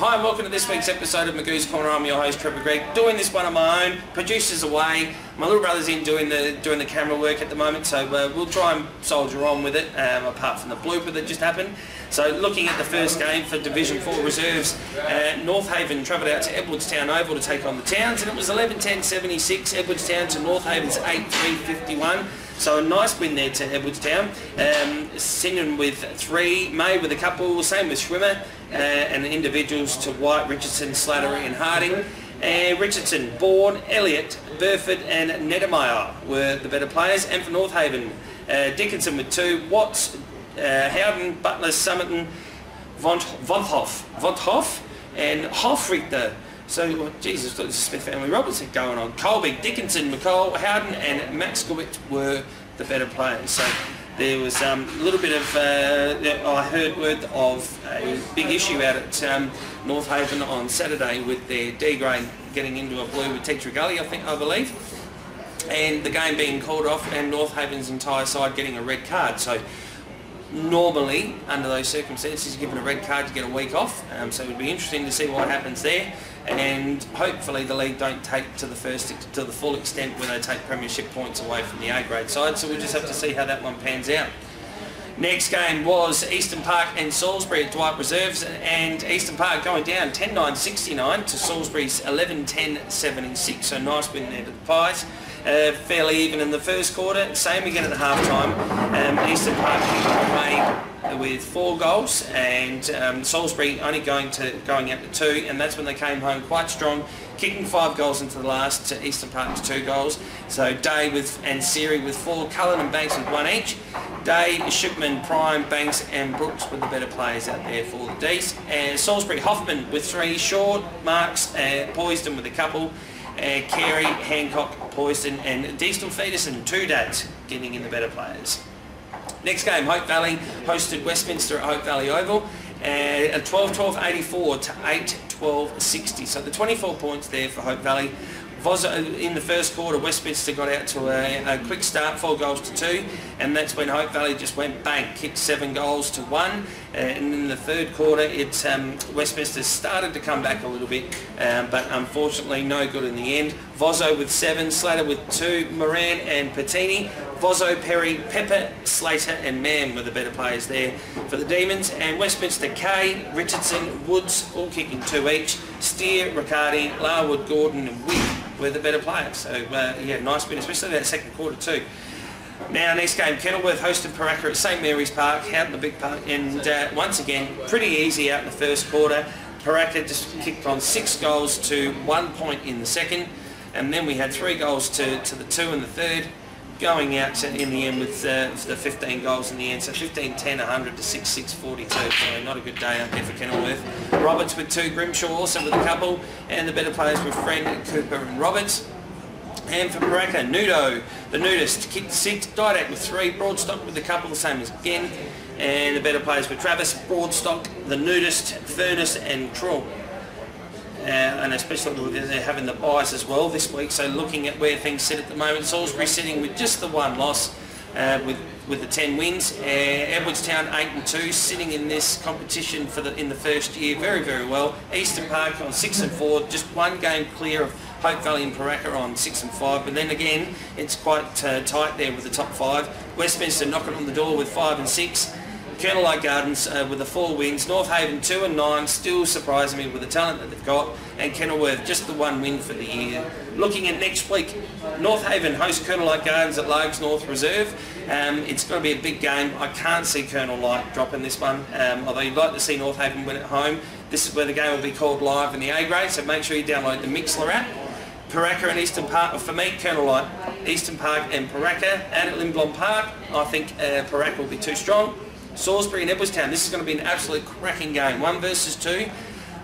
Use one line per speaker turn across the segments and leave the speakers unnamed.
Hi and welcome to this week's episode of Magoos Corner. I'm your host Trevor Gregg, doing this one on my own. Producer's away. My little brother's in doing the camera work at the moment, so we'll try and soldier on with it, apart from the blooper that just happened. So looking at the first game for Division 4 reserves, North Haven travelled out to Edwardstown Oval to take on the Towns, and it was 11-10-76, Edwardstown to North Haven's 8-3-51. So a nice win there to Edwardstown. Sinan with 3, May with a couple, same with Schwimmer, and the individuals to White, Richardson, Slattery and Harding. Richardson, Bourne, Elliott, Burford and Neddemeyer were the better players. And for North Haven, Dickinson with 2, Watts, Howden, Butler, Summerton, Von Hoff and Hofrichter. So, Jesus, got the Smith family Robertson going on. Colby, Dickinson, McCall, Howden and Maxkowitz were the better players. So there was a little bit of, I heard word of a big issue out at North Haven on Saturday with their D grade getting into a blue with Teacher Gully, I believe. And the game being called off and North Haven's entire side getting a red card. So normally, under those circumstances, given a red card, you get a week off. So it would be interesting to see what happens there. And hopefully the league don't take to the full extent where they take premiership points away from the A grade side. So we'll just have to see how that one pans out. Next game was Eastern Park and Salisbury at Dwight Reserves, and Eastern Park going down 10-9-69 to Salisbury's 11-10-76. So nice win there to the Pies. Fairly even in the first quarter, same again at the half time. Eastern Park away with 4 goals, and Salisbury only going out to 2, and that's when they came home quite strong, kicking 5 goals into the last to Eastern Park's 2 goals. So Day and Siri with 4, Cullen and Banks with 1 each. Day, Shipman, Prime, Banks and Brooks were the better players out there for the D's. And Salisbury, Hoffman with 3, Short, Marks, Poisden with a couple, Carey, Hancock, Poisden and Diestel Feederson, 2 dads getting in the better players. Next game, Hope Valley hosted Westminster at Hope Valley Oval, at 12-12-84 to 8-12-60. So the 24 points there for Hope Valley. In the first quarter, Westminster got out to a quick start, 4 goals to 2, and that's when Hope Valley just went bang, kicked 7 goals to 1. And in the third quarter, Westminster started to come back a little bit, but unfortunately no good in the end. Vozzo with 7, Slater with 2, Moran and Patini. Vozzo, Perry, Pepper, Slater and Mann were the better players there for the Demons. And Westminster, Kay, Richardson, Woods all kicking 2 each. Steer, Riccardi, Larwood, Gordon and Wick were the better players. So yeah, nice win, especially that second quarter too. Now next game, Kenilworth hosted Paraka at St Mary's Park, out in the big park, and once again pretty easy out in the first quarter. Paraka just kicked on 6 goals to 1 point in the second, and then we had 3 goals to the 2 in the third, going out in the end with the 15 goals in the end. So 15-10, 100 to 6-6-42. So not a good day out there for Kenilworth. Roberts with 2, Grimshaw also with a couple, and the better players were Friend, Cooper and Roberts. And for Paraka, Nudo, the nudist, kicked 6, Didac with 3, Broadstock with a couple, the same as again. And the better players were Travis, Broadstock, the nudist, Furness and Trull. And especially they're having the buys as well this week. So looking at where things sit at the moment, Salisbury sitting with just the 1 loss with the 10 wins. Edwardstown 8-2, sitting in this competition in the first year very, very well. Eastern Park on 6-4, just 1 game clear of Hope Valley and Paraka on 6-5, but then again it's quite tight there with the top 5. Westminster knocking on the door with 5 and 6. Colonel Light Gardens with the 4 wins. North Haven 2 and 9, still surprising me with the talent that they've got. And Kenilworth just the 1 win for the year. Looking at next week, North Haven hosts Colonel Light Gardens at Largs North Reserve. It's going to be a big game. I can't see Colonel Light dropping this one, although you'd like to see North Haven win at home. This is where the game will be called live in the A grade, so make sure you download the Mixler app. Paraka and Eastern Park, for me, Colonel Light, Eastern Park and Paraka. And at Lindblom Park, I think Paraka will be too strong. Salisbury and Edwardstown, this is going to be an absolute cracking game, 1 versus 2.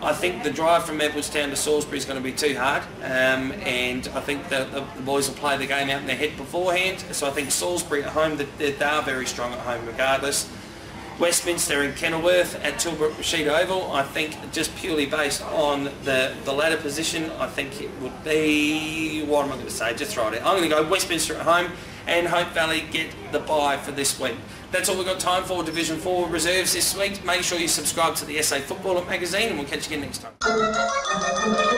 I think the drive from Edwardstown to Salisbury is going to be too hard, and I think the boys will play the game out in their head beforehand. So I think Salisbury at home, they are very strong at home regardless. Westminster and Kenilworth at Tilbrook Rashid Oval, I think just purely based on the ladder position, I think it would be, what am I going to say, just throw it out. I'm going to go Westminster at home, and Hope Valley get the bye for this week. That's all we've got time for Division 4 reserves this week. Make sure you subscribe to the SA Footballer magazine, and we'll catch you again next time.